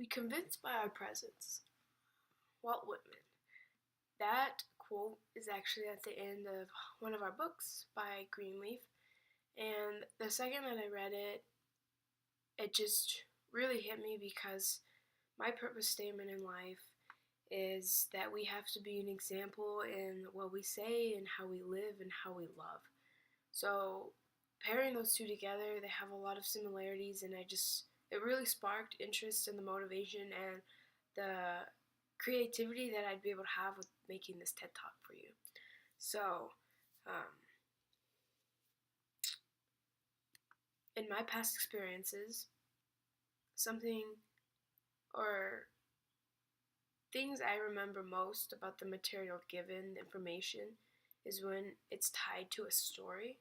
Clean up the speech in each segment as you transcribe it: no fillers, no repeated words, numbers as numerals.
We convince by our presence. Walt Whitman. That quote is actually at the end of one of our books by Greenleaf. And the second that I read it, it just really hit me because my purpose statement in life is that we have to be an example in what we say and how we live and how we love. So pairing those two together, they have a lot of similarities, and it really sparked interest in the motivation and the creativity that I'd be able to have with making this TED Talk for you. So, in my past experiences, something or things I remember most about the material given, the information, is when it's tied to a story.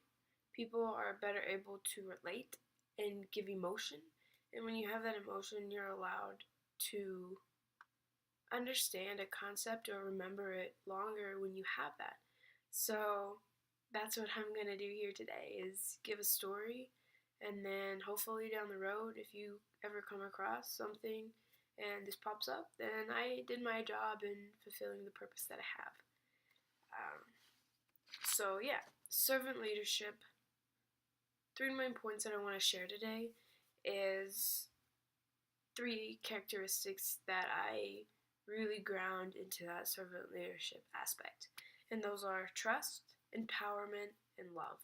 People are better able to relate and give emotion. And when you have that emotion, you're allowed to understand a concept or remember it longer when you have that. So that's what I'm going to do here today, is give a story, and then hopefully down the road, if you ever come across something and this pops up, then I did my job in fulfilling the purpose that I have. So yeah, servant leadership. 3 main points that I want to share today is 3 characteristics that I really ground into that servant leadership aspect. And those are trust, empowerment, and love.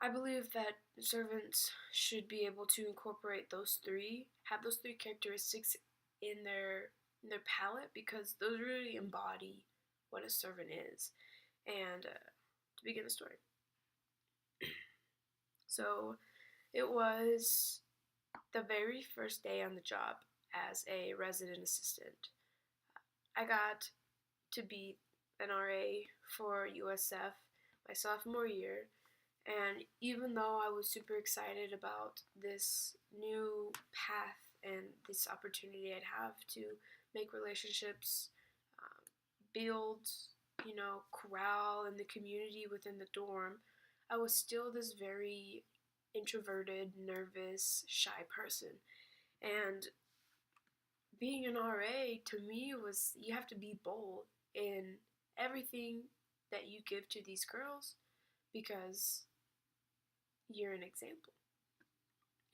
I believe that servants should be able to incorporate those 3, have those 3 characteristics in their palette, because those really embody what a servant is. And to begin the story. So it was the very first day on the job as a resident assistant. I got to be an RA for USF my sophomore year, and even though I was super excited about this new path and this opportunity I'd have to make relationships, build, corral in the community within the dorm, I was still this very introverted, nervous, shy person. And being an RA, to me, was you have to be bold in everything that you give to these girls, because you're an example.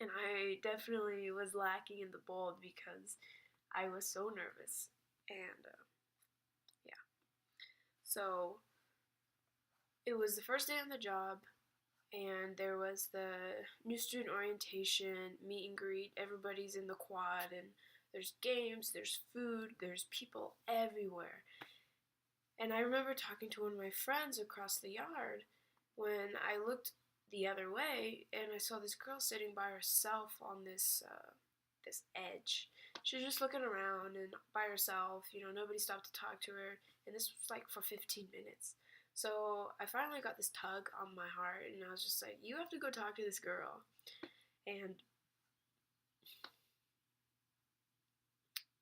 And I definitely was lacking in the bold because I was so nervous. And yeah. So it was the first day on the job, and there was the new student orientation, meet and greet. Everybody's in the quad, and there's games, there's food, there's people everywhere. And I remember talking to one of my friends across the yard when I looked the other way, and I saw this girl sitting by herself on this edge. She was just looking around and by herself. Nobody stopped to talk to her, and this was like for 15 minutes. So I finally got this tug on my heart, and I was just like, you have to go talk to this girl. And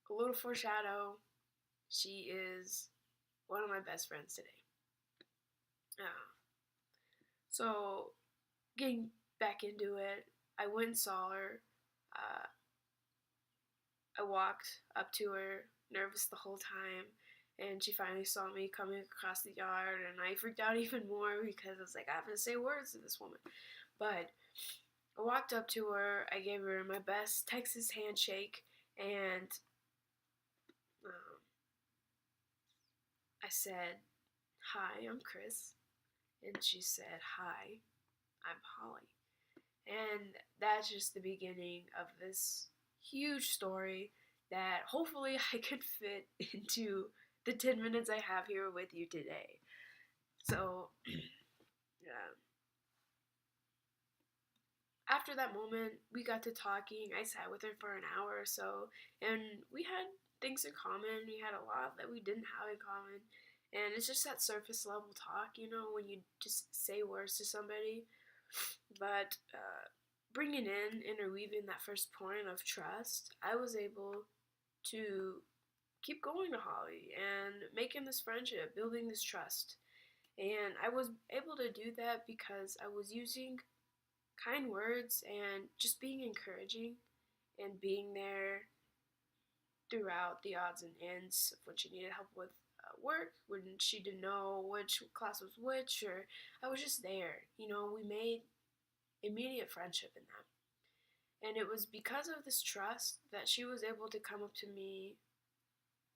a little foreshadow, she is one of my best friends today. So getting back into it, I went and saw her. I walked up to her, nervous the whole time, and she finally saw me coming across the yard, and I freaked out even more because I was like, I have to say words to this woman. But I walked up to her, I gave her my best Texas handshake, and I said, hi, I'm Chris. And she said, hi, I'm Holly. And that's just the beginning of this huge story that hopefully I could fit into the 10 minutes I have here with you today. So, yeah. After that moment, we got to talking. I sat with her for an hour or so, and we had things in common. We had a lot that we didn't have in common. And it's just that surface level talk, when you just say words to somebody. But bringing in, interweaving that first point of trust, I was able to keep going to Holly and making this friendship, building this trust. And I was able to do that because I was using kind words and just being encouraging and being there throughout the odds and ends of when she needed help with work, when she didn't know which class was which, or I was just there. We made immediate friendship in that. And it was because of this trust that she was able to come up to me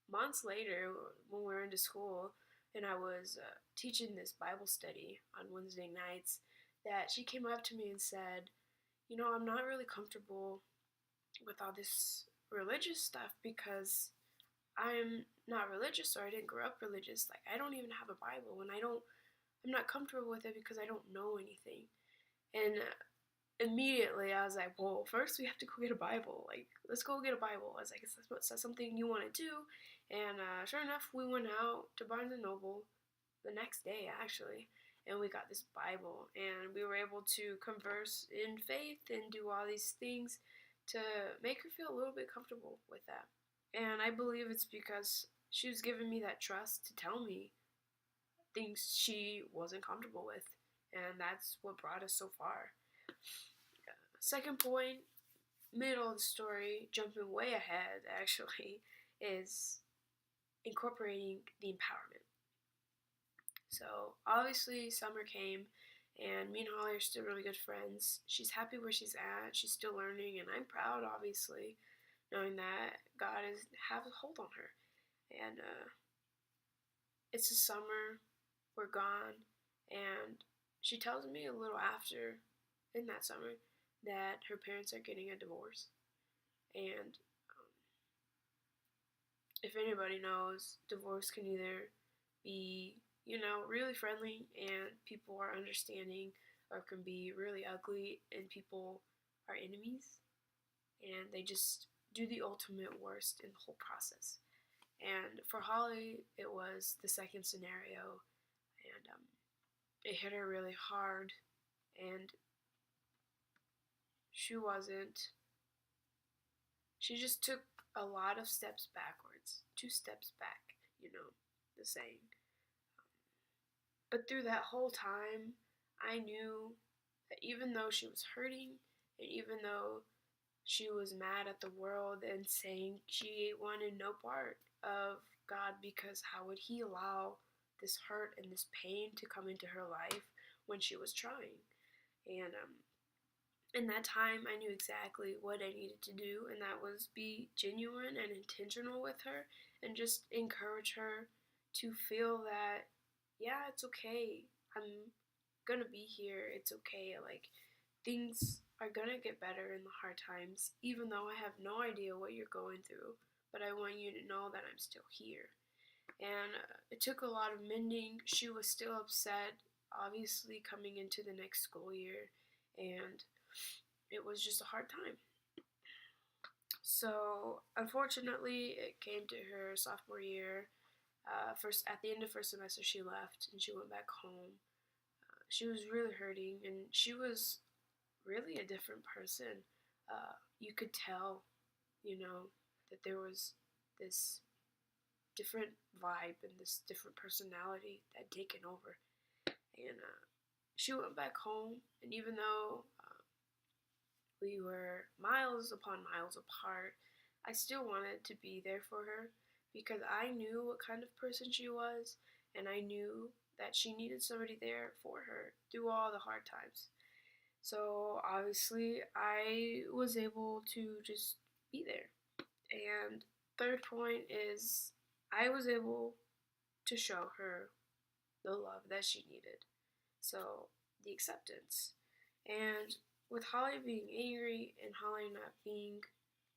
months later when we were into school and I was teaching this Bible study on Wednesday nights, that she came up to me and said, I'm not really comfortable with all this religious stuff because I'm not religious, or I didn't grow up religious. Like, I don't even have a Bible, and I'm not comfortable with it because I don't know anything. And immediately I was like, well, first we have to go get a Bible. Like, let's go get a Bible. I was like, is that something you want to do? And sure enough, we went out to Barnes & Noble the next day, actually, and we got this Bible, and we were able to converse in faith and do all these things to make her feel a little bit comfortable with that. And I believe it's because she was giving me that trust to tell me things she wasn't comfortable with, and that's what brought us so far. Second point, middle of the story, jumping way ahead actually, is incorporating the empowerment. So obviously summer came, and me and Holly are still really good friends. She's happy where she's at. She's still learning, and I'm proud, obviously, knowing that God has a hold on her. And it's the summer, we're gone, and she tells me a little after, in that summer, that her parents are getting a divorce. And if anybody knows, divorce can either be, really friendly and people are understanding, or it can be really ugly and people are enemies and they just do the ultimate worst in the whole process. And for Holly, it was the second scenario, and it hit her really hard, and she just took a lot of steps backwards, 2 steps back, the saying. But through that whole time, I knew that even though she was hurting, and even though she was mad at the world and saying she wanted no part of God because how would He allow this hurt and this pain to come into her life when she was trying? And in that time, I knew exactly what I needed to do, and that was be genuine and intentional with her and just encourage her to feel that, yeah, it's okay. I'm gonna be here. It's okay. Like, things are gonna get better in the hard times, even though I have no idea what you're going through. But I want you to know that I'm still here. And it took a lot of mending. She was still upset, obviously, coming into the next school year. And it was just a hard time. So, unfortunately, it came to her sophomore year. First, at the end of first semester, she left and she went back home. She was really hurting, and she was really a different person. You could tell, that there was this different vibe and this different personality that had taken over. And she went back home, and even though we were miles upon miles apart, I still wanted to be there for her because I knew what kind of person she was, and I knew that she needed somebody there for her through all the hard times. So obviously, I was able to just be there. And third point is I was able to show her the love that she needed. So the acceptance. And with Holly being angry and Holly not being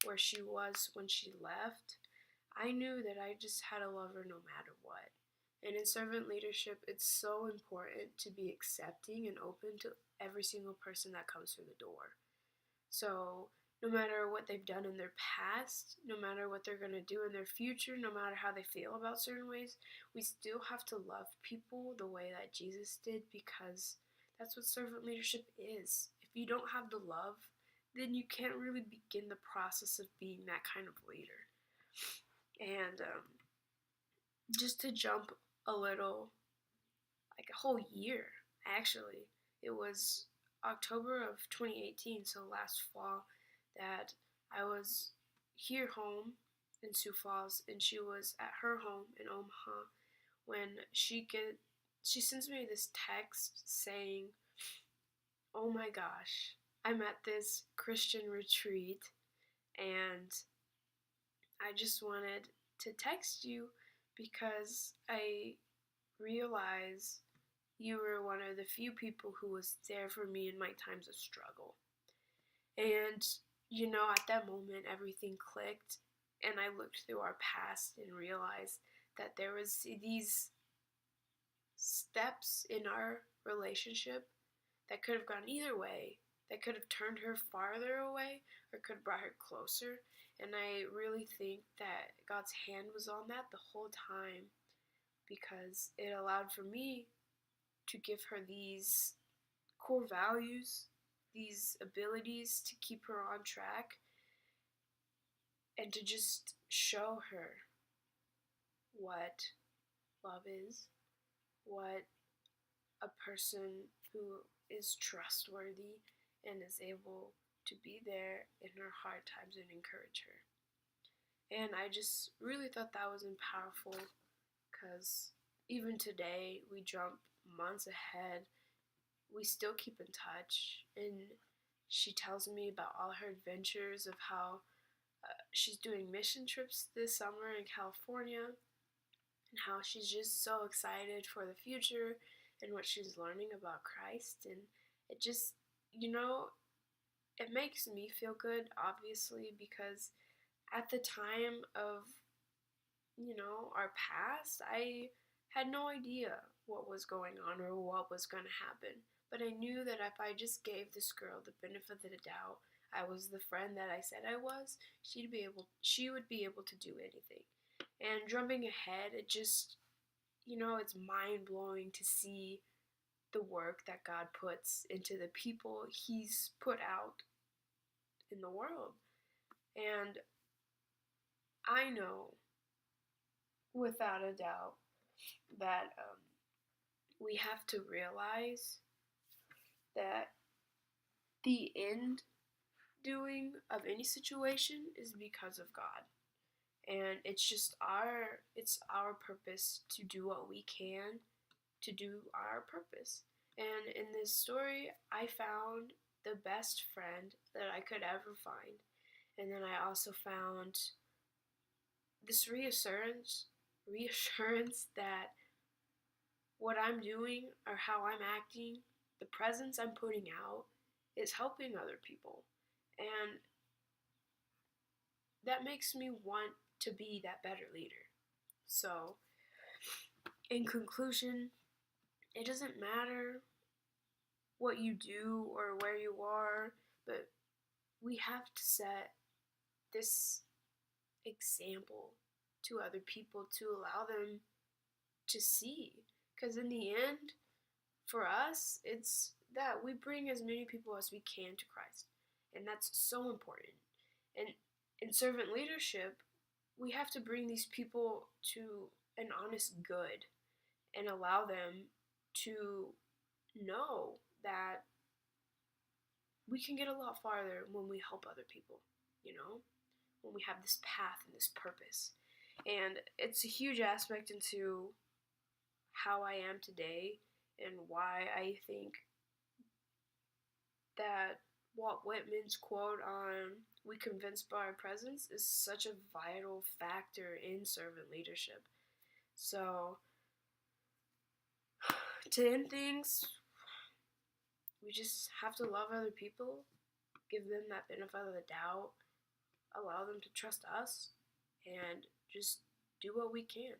where she was when she left, I knew that I just had to love her no matter what. And in servant leadership, it's so important to be accepting and open to every single person that comes through the door. So no matter what they've done in their past, no matter what they're going to do in their future, no matter how they feel about certain ways, we still have to love people the way that Jesus did, because that's what servant leadership is. If you don't have the love, then you can't really begin the process of being that kind of leader. And just to jump a little, like a whole year, actually, it was October of 2018, so last fall, that I I was here home in Sioux Falls, and she was at her home in Omaha when she sends me this text saying, "Oh my gosh, I'm at this Christian retreat, and I just wanted to text you because I realize you were one of the few people who was there for me in my times of struggle." And, at that moment, everything clicked, and I looked through our past and realized that there was these steps in our relationship that could have gone either way, that could have turned her farther away or could have brought her closer. And I really think that God's hand was on that the whole time, because it allowed for me to give her these core values, these abilities to keep her on track, and to just show her what love is, what a person who is trustworthy and is able to be there in her hard times and encourage her. And I just really thought that was powerful, because even today, we jump months ahead, we still keep in touch, and she tells me about all her adventures of how she's doing mission trips this summer in California, and how she's just so excited for the future and what she's learning about Christ. And it just, it makes me feel good, obviously, because at the time of, our past, I had no idea what was going on or what was going to happen. But I knew that if I just gave this girl the benefit of the doubt, I was the friend that I said I was, she would be able to do anything. And jumping ahead, it just, it's mind-blowing to see the work that God puts into the people He's put out in the world. And I know, without a doubt, that we have to realize that the end doing of any situation is because of God. And it's our purpose to do what we can to do our purpose. And in this story, I found the best friend that I could ever find. And then I also found this reassurance that what I'm doing or how I'm acting, the presence I'm putting out, is helping other people. And that makes me want to be that better leader. So, in conclusion, it doesn't matter what you do or where you are, but we have to set this example to other people to allow them to see. Because in the end, for us, it's that we bring as many people as we can to Christ. And that's so important. And in servant leadership, we have to bring these people to an honest good and allow them to know that we can get a lot farther when we help other people, when we have this path and this purpose. And it's a huge aspect into how I am today and why I think that Walt Whitman's quote on "we convinced by our presence" is such a vital factor in servant leadership. So, to end things, we just have to love other people, give them that benefit of the doubt, allow them to trust us, and just do what we can.